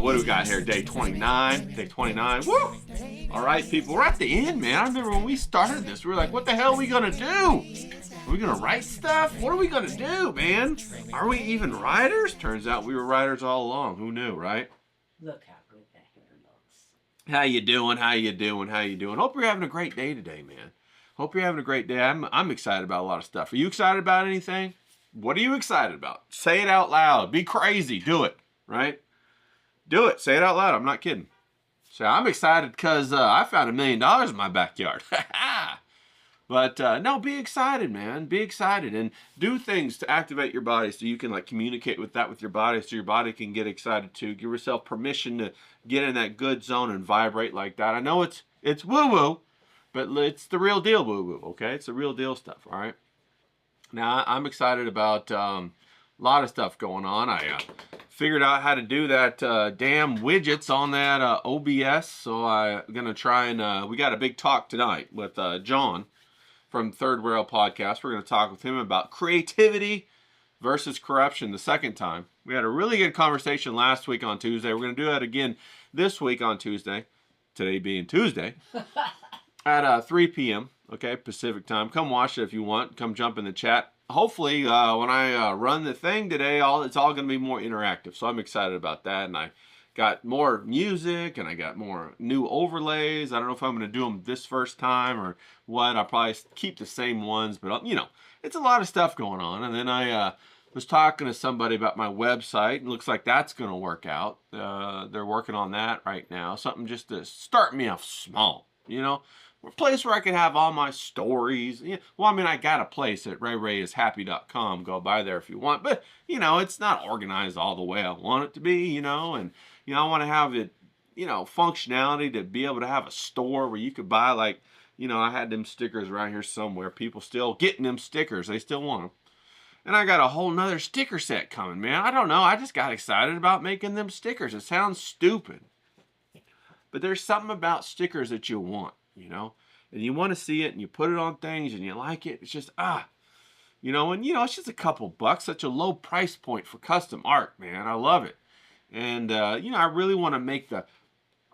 What do we got here? Day 29. Day 29. Woo! All right, people. We're at the end, man. I remember when we started this, we were like, what the hell are we going to do? Are we going to write stuff? What are we going to do, man? Are we even writers? Turns out we were writers all along. Who knew, right? Look how good that hair looks. How you doing? How you doing? How you doing? Hope you're having a great day today, man. Hope you're having a great day. I'm excited about a lot of stuff. Are you excited about anything? What are you excited about? Say it out loud. Be crazy. Do it, right? Do it. Say it out loud. I'm not kidding. So I'm excited because I found $1 million in my backyard. But no, be excited, man. Be excited and do things to activate your body so you can like communicate with that with your body so your body can get excited too. Give yourself permission to get in that good zone and vibrate like that. I know it's woo-woo, but it's the real deal woo-woo, okay? It's the real deal stuff, all right? Now, I'm excited about a lot of stuff going on. I figured out how to do that damn widgets on that OBS, so I'm going to try and, we got a big talk tonight with John from Third Rail Podcast. We're going to talk with him about creativity versus corruption the second time. We had a really good conversation last week on Tuesday. We're going to do that again this week on Tuesday, today being Tuesday, at 3 p.m., okay, Pacific time. Come watch it if you want. Come jump in the chat. Hopefully, when I run the thing today, it's all going to be more interactive. So I'm excited about that. And I got more music and I got more new overlays. I don't know if I'm going to do them this first time or what. I'll probably keep the same ones. But, you know, it's a lot of stuff going on. And then I was talking to somebody about my website. And it looks like that's going to work out. They're working on that right now. Something just to start me off small, you know. A place where I can have all my stories. Well, I mean, I got a place at rayrayishappy.com. Go by there if you want. But, you know, it's not organized all the way I want it to be, you know. And, you know, I want to have it, you know, functionality to be able to have a store where you could buy, like, you know, I had them stickers around here somewhere. People still getting them stickers. They still want them. And I got a whole nother sticker set coming, man. I don't know. I just got excited about making them stickers. It sounds stupid. But there's something about stickers that you want. You know, and you want to see it and you put it on things and you like it. It's just, you know, and, you know, it's just a couple bucks, such a low price point for custom art, man. I love it. And, you know, I really want to make a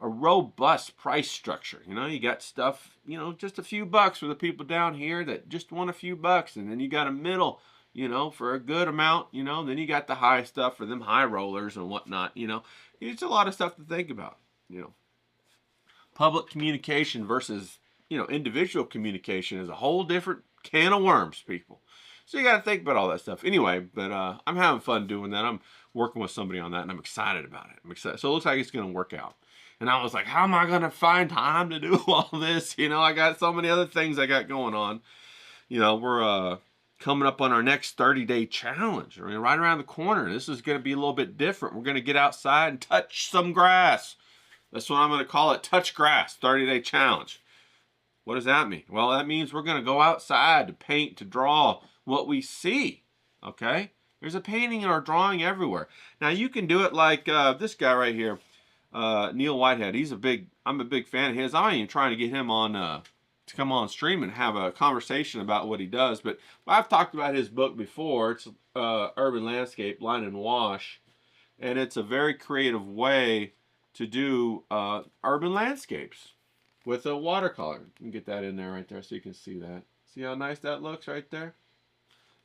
robust price structure. You know, you got stuff, you know, just a few bucks for the people down here that just want a few bucks. And then you got a middle, you know, for a good amount, you know, then you got the high stuff for them high rollers and whatnot, you know. It's a lot of stuff to think about, you know. Public communication versus, you know, individual communication is a whole different can of worms, people. So you got to think about all that stuff. Anyway, but I'm having fun doing that. I'm working with somebody on that, and I'm excited about it. I'm excited. So it looks like it's going to work out. And I was like, how am I going to find time to do all this? You know, I got so many other things I got going on. You know, we're coming up on our next 30-day challenge. I mean, right around the corner. This is going to be a little bit different. We're going to get outside and touch some grass. That's what I'm going to call it, Touch Grass, 30-day challenge. What does that mean? Well, that means we're going to go outside to paint, to draw what we see, okay? There's a painting or a drawing everywhere. Now, you can do it like this guy right here, Neil Whitehead. I'm a big fan of his. I'm even trying to get him on to come on stream and have a conversation about what he does. But I've talked about his book before. It's Urban Landscape, Line and Wash. And it's a very creative way to do urban landscapes with a watercolor. You can get that in there right there so you can see that. See how nice that looks right there?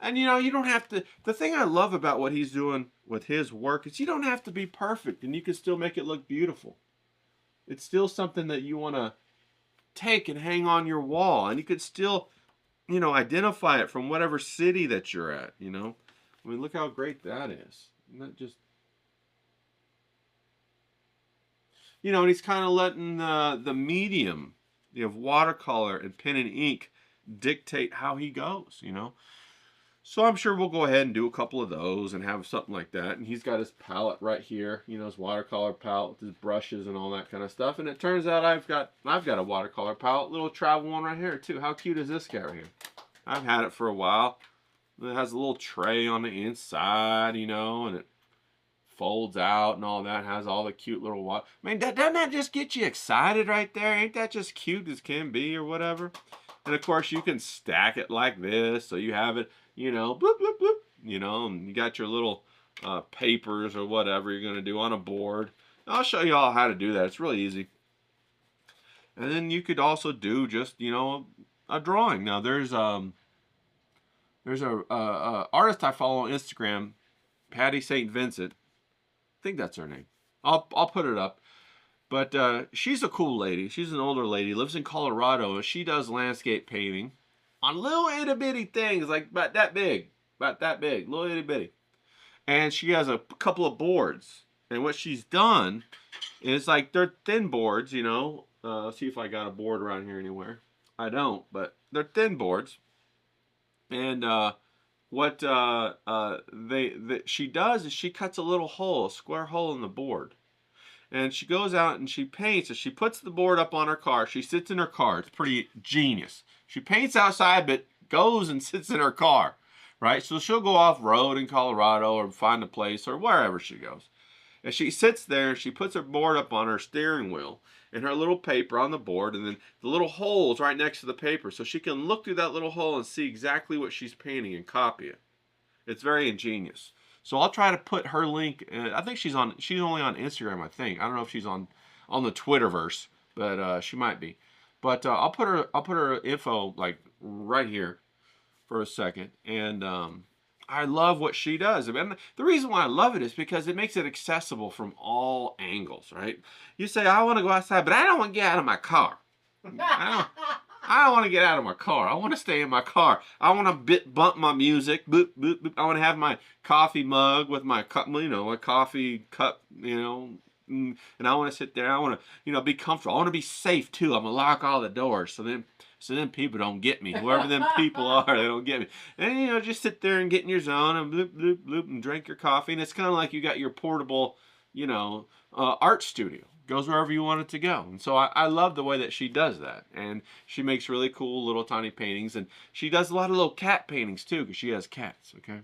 And, you know, you don't have to... The thing I love about what he's doing with his work is you don't have to be perfect, and you can still make it look beautiful. It's still something that you want to take and hang on your wall, and you could still, you know, identify it from whatever city that you're at, you know. I mean, look how great that is. Isn't that just, you know, and he's kind of letting the medium, you know, of watercolor and pen and ink dictate how he goes, you know. So I'm sure we'll go ahead and do a couple of those and have something like that. And he's got his palette right here, you know, his watercolor palette with his brushes and all that kind of stuff. And it turns out I've got a watercolor palette, little travel one right here too. How cute is this guy right here? I've had it for a while. It has a little tray on the inside, you know, and it folds out and all that. It has all the cute little water. I mean, doesn't that just get you excited right there? Ain't that just cute as can be or whatever? And of course, you can stack it like this, so you have it, you know, bloop, bloop, bloop, you know, and you got your little papers or whatever you're going to do on a board. I'll show you all how to do that. It's really easy. And then you could also do just, you know, a drawing. Now, there's a artist I follow on Instagram, Patty St. Vincent. I think that's her name. I'll put it up. But she's a cool lady. She's an older lady, lives in Colorado, and she does landscape painting on little itty bitty things, like about that big, little itty bitty. And she has a couple of boards. And what she's done is, like, they're thin boards, you know. Let's see if I got a board around here anywhere. I don't, but they're thin boards. And what she does is she cuts a little hole, a square hole in the board. And she goes out and she paints. And she puts the board up on her car. She sits in her car. It's pretty genius. She paints outside, but goes and sits in her car, right? So she'll go off-road in Colorado or find a place or wherever she goes. And she sits there and she puts her board up on her steering wheel and her little paper on the board, and then the little holes right next to the paper, so she can look through that little hole and see exactly what she's painting and copy it. It's very ingenious. So I'll try to put her link. I think she's only on Instagram, I think. I don't know if she's on the Twitterverse, but she might be. But I'll put her info like right here for a second. And I love what she does. And the reason why I love it is because it makes it accessible from all angles, right? You say, I want to go outside, but I don't want to get out of my car. I don't want to get out of my car. I want to stay in my car. I want to bump my music. Boop, boop, boop. I want to have my coffee mug with my cup, you know, a coffee cup, you know, and I want to sit there. I want to, you know, be comfortable. I want to be safe too. I'm gonna lock all the doors so then people don't get me. Whoever them people are, they don't get me. And you know, just sit there and get in your zone and bloop, bloop, bloop, and drink your coffee. And it's kind of like you got your portable, you know, art studio. Goes wherever you want it to go. And so I love the way that she does that. And she makes really cool little tiny paintings. And she does a lot of little cat paintings too, because she has cats, okay?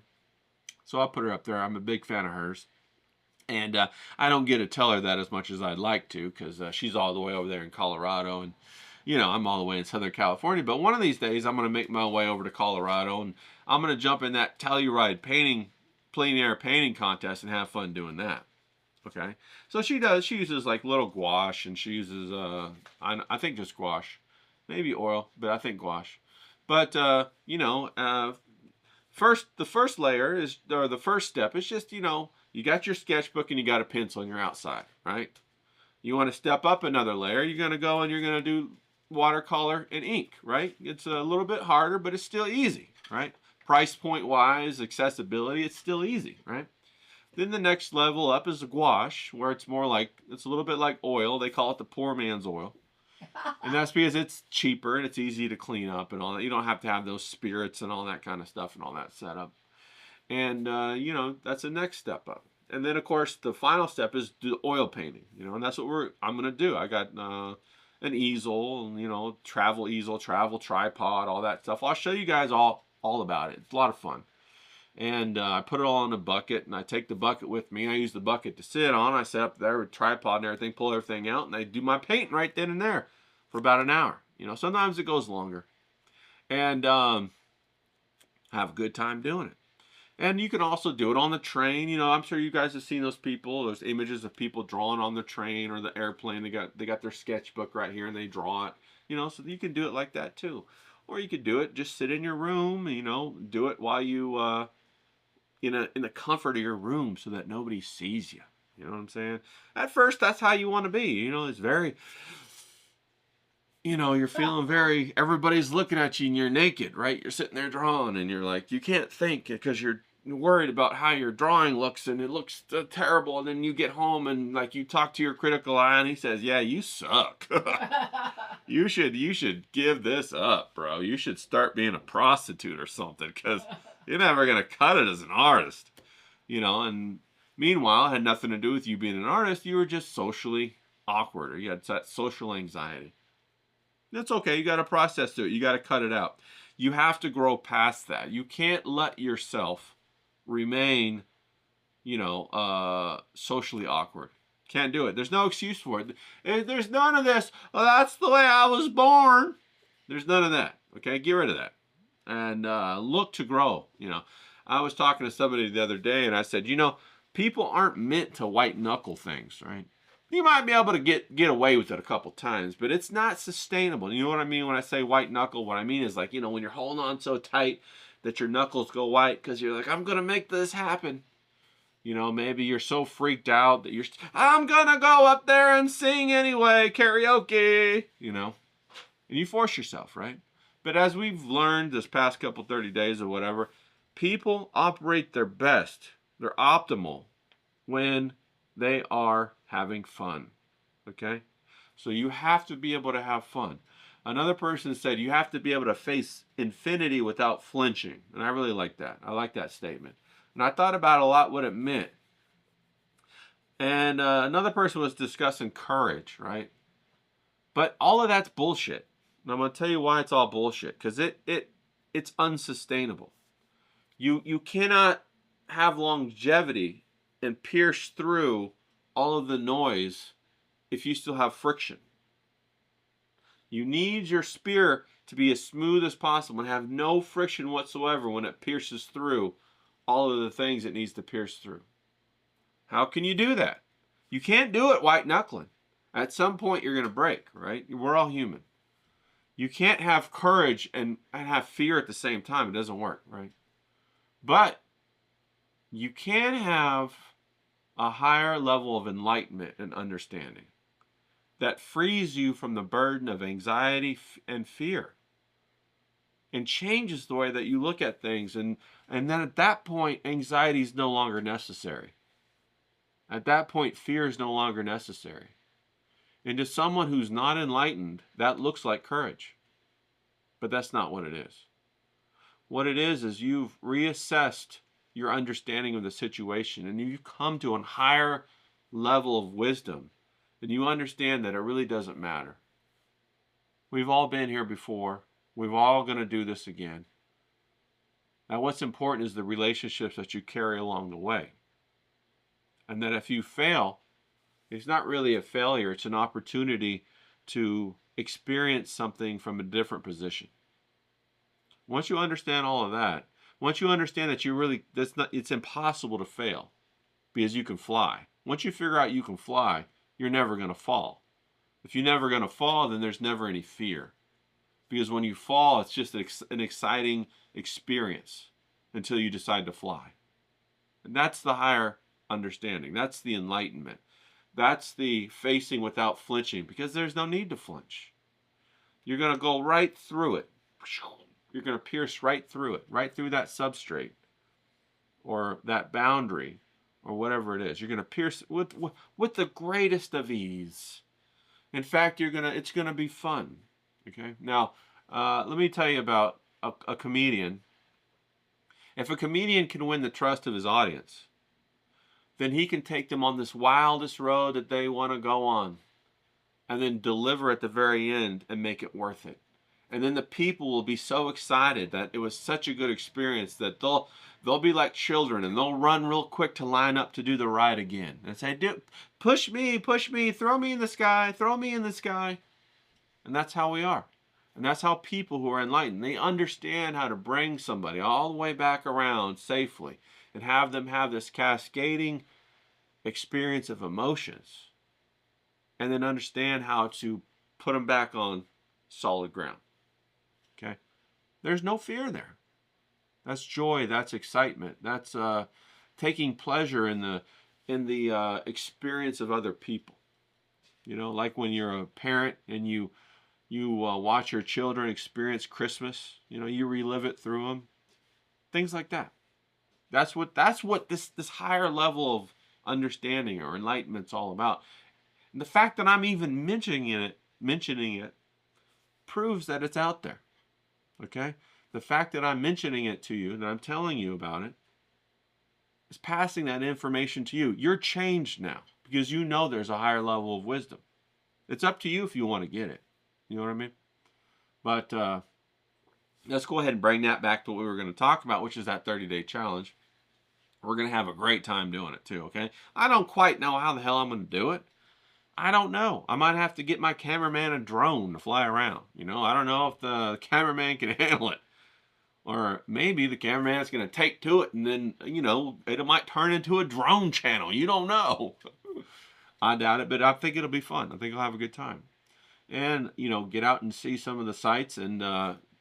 So I'll put her up there. I'm a big fan of hers. And I don't get to tell her that as much as I'd like to, because she's all the way over there in Colorado. And, you know, I'm all the way in Southern California. But one of these days, I'm going to make my way over to Colorado. And I'm going to jump in that Telluride plein air painting contest and have fun doing that. Okay, so she uses like little gouache, and she uses, I think just gouache, maybe oil, but I think gouache. But, you know, the first layer is, or the first step is just, you know, you got your sketchbook and you got a pencil and you're outside, right? You want to step up another layer, you're going to go and you're going to do watercolor and ink, right? It's a little bit harder, but it's still easy, right? Price point wise, accessibility, it's still easy, right? Then the next level up is a gouache, where it's more like, it's a little bit like oil. They call it the poor man's oil. And that's because it's cheaper and it's easy to clean up and all that. You don't have to have those spirits and all that kind of stuff and all that setup. And, you know, that's the next step up. And then, of course, the final step is the oil painting, you know, and that's what I'm going to do. I got an easel, you know, travel easel, travel tripod, all that stuff. I'll show you guys all about it. It's a lot of fun. And I put it all in a bucket, and I take the bucket with me. I use the bucket to sit on. I set up there with tripod and everything, pull everything out, and I do my painting right then and there for about an hour. You know, sometimes it goes longer. And have a good time doing it. And you can also do it on the train. You know, I'm sure you guys have seen those people. There's images of people drawing on the train or the airplane. They got their sketchbook right here, and they draw it. You know, so you can do it like that too. Or you could do it, just sit in your room, you know, do it while you... in the comfort of your room so that nobody sees you. You know what I'm saying? At first, that's how you want to be. You know, it's very you know, you're feeling very, everybody's looking at you and you're naked, right? You're sitting there drawing and you're like, you can't think because you're worried about how your drawing looks and it looks terrible. And then you get home and like you talk to your critical eye and he says, yeah, you suck. You should give this up, bro. You should start being a prostitute or something because you're never going to cut it as an artist, you know. And meanwhile, it had nothing to do with you being an artist. You were just socially awkward or you had that social anxiety. That's okay. You got to process through it. You got to cut it out. You have to grow past that. You can't let yourself remain, you know, socially awkward. Can't do it. There's no excuse for it. There's none of this. Well, that's the way I was born. There's none of that. Okay, get rid of that and look to grow. You know, I was talking to somebody the other day, and I said, you know, people aren't meant to white knuckle things, right? You might be able to get away with it a couple times, but it's not sustainable. You know what I mean when I say white knuckle? What I mean is like, you know, when you're holding on so tight that your knuckles go white because you're like, I'm gonna make this happen. You know, maybe you're so freaked out that I'm gonna go up there and sing anyway, karaoke, you know. And you force yourself, right? But as we've learned this past couple 30 days or whatever, people operate their best, their optimal, when they are having fun, okay? So you have to be able to have fun. Another person said you have to be able to face infinity without flinching. And I really like that. I like that statement. And I thought about a lot what it meant. And another person was discussing courage, right? But all of that's bullshit. And I'm going to tell you why it's all bullshit. Because it's unsustainable. You cannot have longevity and pierce through all of the noise if you still have friction. You need your spear to be as smooth as possible and have no friction whatsoever when it pierces through all of the things it needs to pierce through. How can you do that? You can't do it white knuckling. At some point you're going to break, right? We're all human. You can't have courage and have fear at the same time. It doesn't work, right? But you can have a higher level of enlightenment and understanding that frees you from the burden of anxiety and fear and changes the way that you look at things. And then at that point, anxiety is no longer necessary. At that point, fear is no longer necessary. And to someone who's not enlightened, that looks like courage. But that's not what it is. What it is you've reassessed your understanding of the situation and you've come to a higher level of wisdom and you understand that it really doesn't matter. We've all been here before. We're all going to do this again. Now, what's important is the relationships that you carry along the way. And that if you fail, it's not really a failure. It's an opportunity to experience something from a different position. Once you understand all of that, once you understand that it's impossible to fail because you can fly. Once you figure out you can fly, you're never going to fall. If you're never going to fall, then there's never any fear. Because when you fall, it's just an exciting experience until you decide to fly. And that's the higher understanding. That's the enlightenment. That's the facing without flinching, because there's no need to flinch. You're going to go right through it. You're going to pierce right through it, right through that substrate or that boundary or whatever it is. You're going to pierce with the greatest of ease. In fact, it's going to be fun. Okay. Now, let me tell you about a comedian. If a comedian can win the trust of his audience, then he can take them on this wildest road that they want to go on and then deliver at the very end and make it worth it. And then the people will be so excited that it was such a good experience that they'll be like children and they'll run real quick to line up to do the ride again and say, push me, throw me in the sky, throw me in the sky. And that's how we are. And that's how people who are enlightened, they understand how to bring somebody all the way back around safely and have them have this cascading experience of emotions and then understand how to put them back on solid ground. Okay? There's no fear there. That's joy, that's excitement, that's taking pleasure in the experience of other people. You know, like when you're a parent and you You watch your children experience Christmas. You know, you relive it through them. Things like that. That's what this higher level of understanding or enlightenment's all about. And the fact that I'm even mentioning it proves that it's out there. Okay? The fact that I'm mentioning it to you, that I'm telling you about it, is passing that information to you. You're changed now because you know there's a higher level of wisdom. It's up to you if you want to get it. You know what I mean? But let's go ahead and bring that back to what we were going to talk about, which is that 30-day challenge. We're going to have a great time doing it too, okay? I don't quite know how the hell I'm going to do it. I don't know. I might have to get my cameraman a drone to fly around. You know, I don't know if the cameraman can handle it. Or maybe the cameraman's going to take to it and then, you know, it might turn into a drone channel. You don't know. I doubt it, but I think it'll be fun. I think I'll have a good time. And, you know, get out and see some of the sights and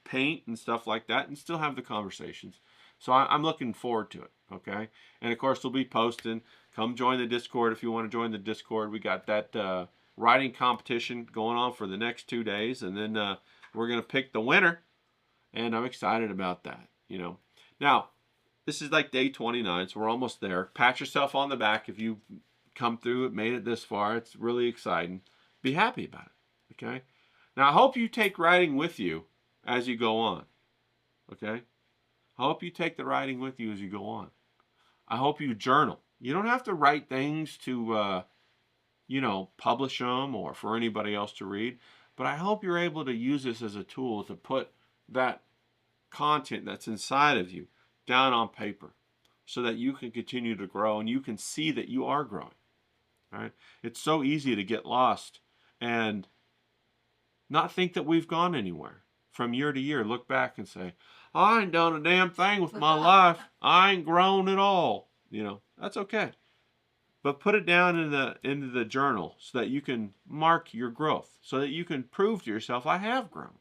paint and stuff like that and still have the conversations. So I'm looking forward to it, okay? And, of course, we'll be posting. Come join the Discord if you want to join the Discord. We got that writing competition going on for the next 2 days. And then we're going to pick the winner. And I'm excited about that, you know. Now, this is like day 29, so we're almost there. Pat yourself on the back if you come through it, made it this far. It's really exciting. Be happy about it, okay? Now, I hope you take writing with you as you go on, okay? I hope you take the writing with you as you go on. I hope you journal. You don't have to write things to, you know, publish them or for anybody else to read, but I hope you're able to use this as a tool to put that content that's inside of you down on paper so that you can continue to grow and you can see that you are growing. Right? It's so easy to get lost and not think that we've gone anywhere. From year to year, look back and say, I ain't done a damn thing with my life. I ain't grown at all. You know, that's okay. But put it down into the journal so that you can mark your growth, so that you can prove to yourself, I have grown.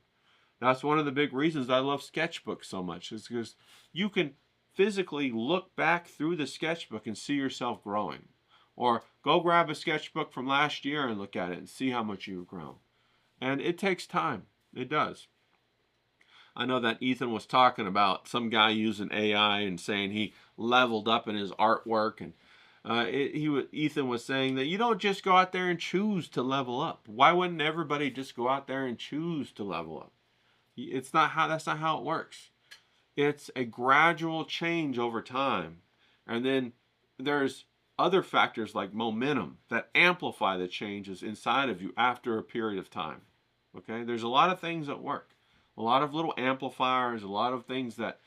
That's one of the big reasons I love Sketchbook so much, is because you can physically look back through the sketchbook and see yourself growing. Or go grab a sketchbook from last year and look at it and see how much you've grown. And it takes time. It does. I know that Ethan was talking about some guy using AI and saying he leveled up in his artwork. And Ethan was saying that you don't just go out there and choose to level up. Why wouldn't everybody just go out there and choose to level up? That's not how it works. It's a gradual change over time. And then there's other factors like momentum that amplify the changes inside of you after a period of time. Okay? There's a lot of things that work. A lot of little amplifiers, a lot of things that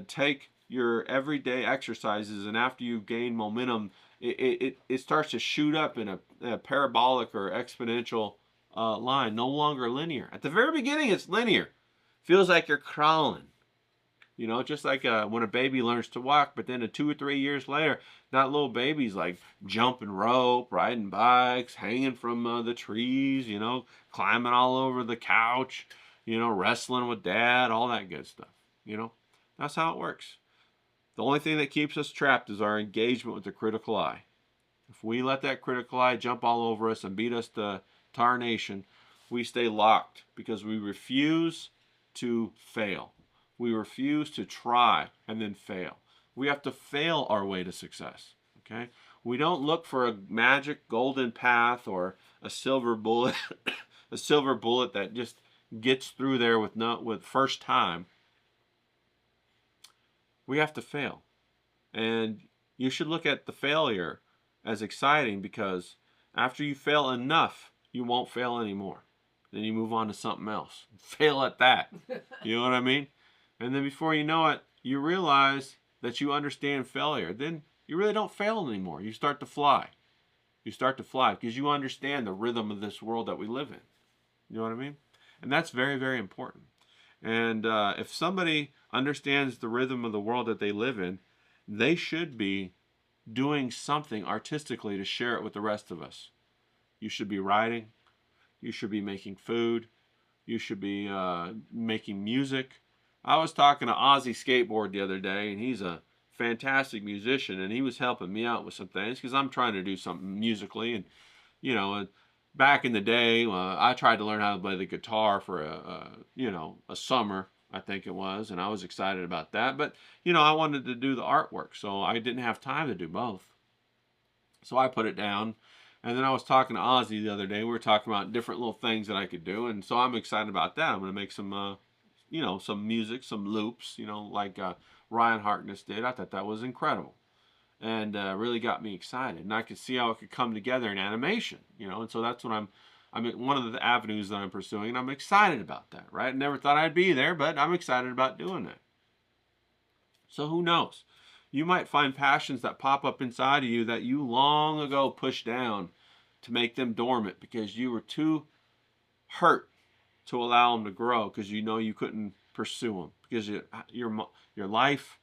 take your everyday exercises, and after you gain momentum, it starts to shoot up in a parabolic or exponential line, no longer linear. At the very beginning, it's linear. Feels like you're crawling. You know, just like when a baby learns to walk, but then 2 or 3 years later, that little baby's like jumping rope, riding bikes, hanging from the trees, you know, climbing all over the couch, you know, wrestling with dad, all that good stuff. You know, that's how it works. The only thing that keeps us trapped is our engagement with the critical eye. If we let that critical eye jump all over us and beat us to tarnation, we stay locked because we refuse to fail. We refuse to try and then fail. We have to fail our way to success. Okay? We don't look for a magic golden path or a silver bullet, a silver bullet that just gets through there with first time. We have to fail. And you should look at the failure as exciting, because after you fail enough, you won't fail anymore. Then you move on to something else. Fail at that. You know what I mean? And then before you know it, you realize that you understand failure. Then you really don't fail anymore. You start to fly. You start to fly because you understand the rhythm of this world that we live in. You know what I mean? And that's very, very important. And if somebody understands the rhythm of the world that they live in, they should be doing something artistically to share it with the rest of us. You should be writing. You should be making food. You should be making music. I was talking to Ozzy Skateboard the other day, and he's a fantastic musician, and he was helping me out with some things because I'm trying to do something musically, and you know, back in the day, I tried to learn how to play the guitar for a summer, I think it was, and I was excited about that. But, I wanted to do the artwork, so I didn't have time to do both. So I put it down. And then I was talking to Ozzy the other day. We were talking about different little things that I could do. And so I'm excited about that. I'm going to make some, some music, some loops, like Ryan Harkness did. I thought that was incredible. And really got me excited. And I could see how it could come together in animation, And so that's what I'm one of the avenues that I'm pursuing. And I'm excited about that, right? I never thought I'd be there, but I'm excited about doing that. So who knows? You might find passions that pop up inside of you that you long ago pushed down to make them dormant because you were too hurt to allow them to grow because you couldn't pursue them because your life,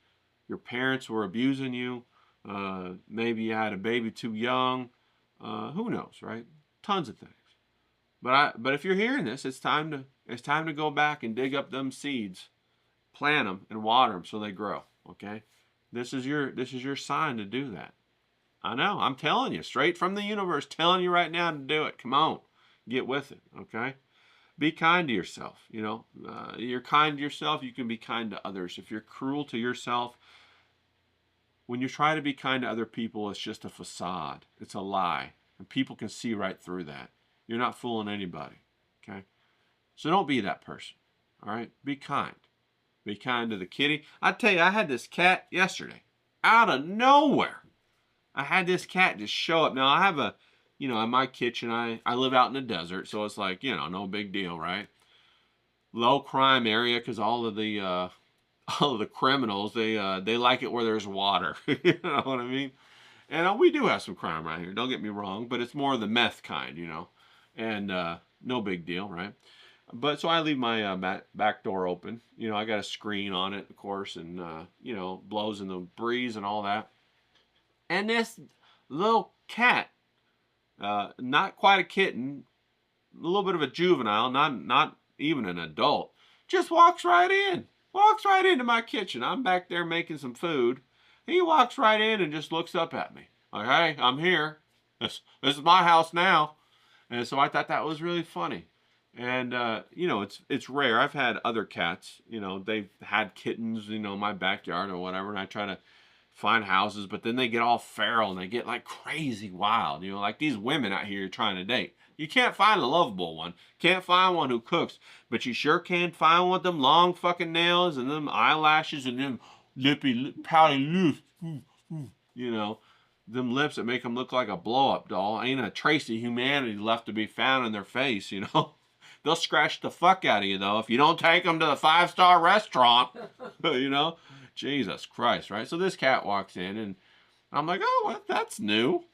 your parents were abusing you. Maybe you had a baby too young. Who knows, right? Tons of things. But if you're hearing this, it's time to go back and dig up them seeds, plant them, and water them so they grow. Okay, this is your sign to do that. I know, I'm telling you, straight from the universe, telling you right now to do it. Come on, get with it. Okay, be kind to yourself. You're kind to yourself, you can be kind to others. If you're cruel to yourself, when you try to be kind to other people, it's just a facade. It's a lie, and people can see right through that. You're not fooling anybody. Okay, so don't be that person. All right, be kind. Be kind to the kitty. I tell you, I had this cat yesterday. Out of nowhere. I had this cat just show up. Now, I have in my kitchen, I live out in the desert, so it's like, no big deal, right? Low crime area because all of the criminals, they like it where there's water. You know what I mean? And we do have some crime around here, don't get me wrong, but it's more of the meth kind, and no big deal, right? But so I leave my back door open. I got a screen on it, of course, and blows in the breeze and all that. And this little cat, not quite a kitten, a little bit of a juvenile, not even an adult, just walks right into my kitchen. I'm back there making some food. He walks right in and just looks up at me like, "Hey, I'm here. This is my house now." And so I thought that was really funny. And, it's rare. I've had other cats, they've had kittens, in my backyard or whatever. And I try to find houses, but then they get all feral and they get like crazy wild, like these women out here you're trying to date. You can't find a lovable one. Can't find one who cooks, but you sure can find one with them long fucking nails and them eyelashes and them pouty lips, them lips that make them look like a blow-up doll. Ain't a trace of humanity left to be found in their face, They'll scratch the fuck out of you, though, if you don't take them to the 5-star restaurant, Jesus Christ, right? So this cat walks in, and I'm like, "Oh, well, that's new.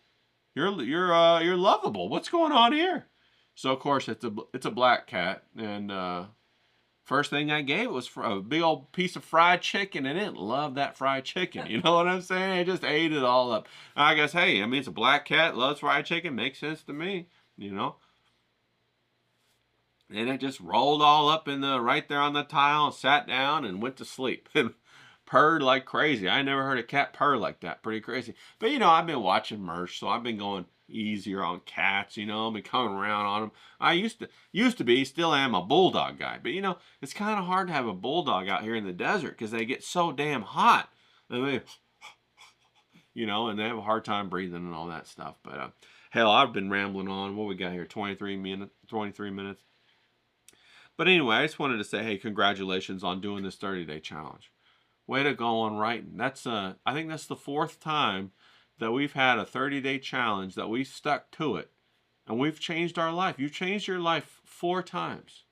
You're lovable. What's going on here?" So, of course, it's a black cat, and first thing I gave was a big old piece of fried chicken, and it loved that fried chicken. You know what I'm saying? It just ate it all up. I guess, hey, it's a black cat, loves fried chicken, makes sense to me, And it just rolled all up right there on the tile, sat down, and went to sleep. And purred like crazy. I never heard a cat purr like that. Pretty crazy. But, I've been watching merch, so I've been going easier on cats, I've been coming around on them. I used to be, still am a bulldog guy. But, it's kind of hard to have a bulldog out here in the desert because they get so damn hot. And they, and they have a hard time breathing and all that stuff. But, hell, I've been rambling on. What we got here? 23 minutes. But anyway, I just wanted to say, hey, congratulations on doing this 30-day challenge. Way to go on writing. I think that's the 4th time that we've had a 30-day challenge that we stuck to it. And we've changed our life. You've changed your life 4 times.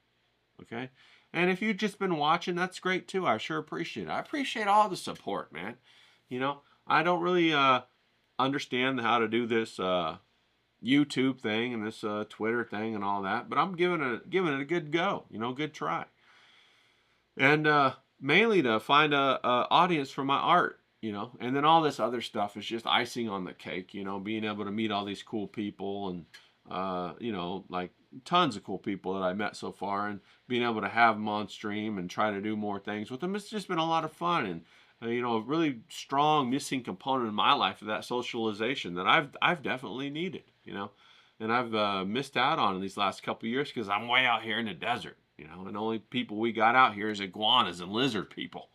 Okay? And if you've just been watching, that's great too. I sure appreciate it. I appreciate all the support, man. I don't really understand how to do this YouTube thing and this Twitter thing and all that, but I'm giving it a good go, good try. And mainly to find a audience for my art, and then all this other stuff is just icing on the cake, being able to meet all these cool people and like tons of cool people that I met so far, and being able to have them on stream and try to do more things with them. It's just been a lot of fun, and a really strong missing component in my life of that socialization that I've definitely needed, And I've missed out on in these last couple of years because I'm way out here in the desert, you know, and the only people we got out here is iguanas and lizard people.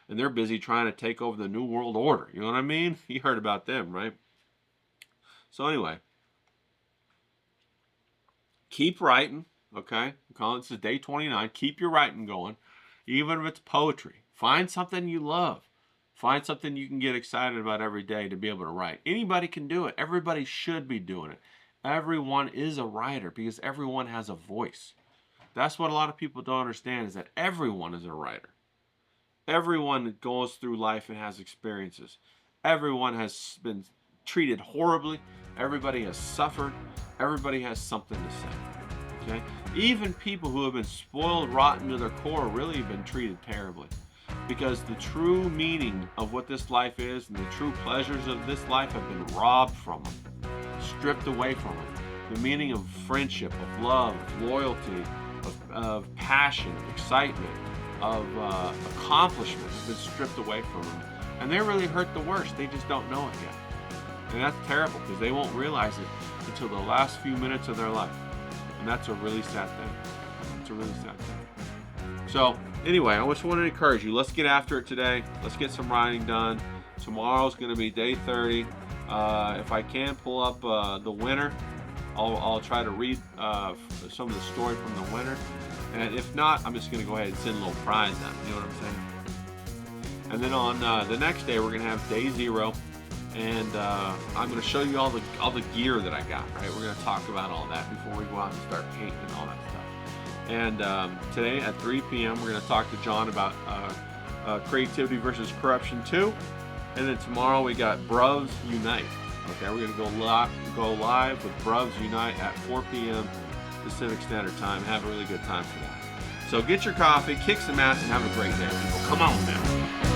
And they're busy trying to take over the New World Order. You know what I mean? You heard about them, right? So anyway, keep writing, okay? This is day 29. Keep your writing going, even if it's poetry. Find something you love. Find something you can get excited about every day to be able to write. Anybody can do it. Everybody should be doing it. Everyone is a writer because everyone has a voice. That's what a lot of people don't understand, is that everyone is a writer. Everyone goes through life and has experiences. Everyone has been treated horribly. Everybody has suffered. Everybody has something to say. Okay? Even people who have been spoiled rotten to their core really have been treated terribly. Because the true meaning of what this life is and the true pleasures of this life have been robbed from them, stripped away from them. The meaning of friendship, of love, of loyalty, of passion, of excitement, of accomplishment has been stripped away from them. And they really hurt the worst. They just don't know it yet. And that's terrible because they won't realize it until the last few minutes of their life. And that's a really sad thing. It's a really sad thing. So anyway, I just want to encourage you. Let's get after it today. Let's get some writing done. Tomorrow's going to be day 30. If I can pull up the winner, I'll try to read some of the story from the winner. And if not, I'm just going to go ahead and send a little prize out. You know what I'm saying? And then on the next day, we're going to have day 0. And I'm going to show you all the gear that I got, right? We're going to talk about all that before we go out and start painting and all that stuff. And today at 3 p.m. we're going to talk to John about Creativity versus Corruption 2. And then tomorrow we got Bruvs Unite. Okay, we're going to go live with Bruvs Unite at 4 p.m. Pacific Standard Time. Have a really good time for that. So get your coffee, kick some ass, and have a great day, people. Come on now.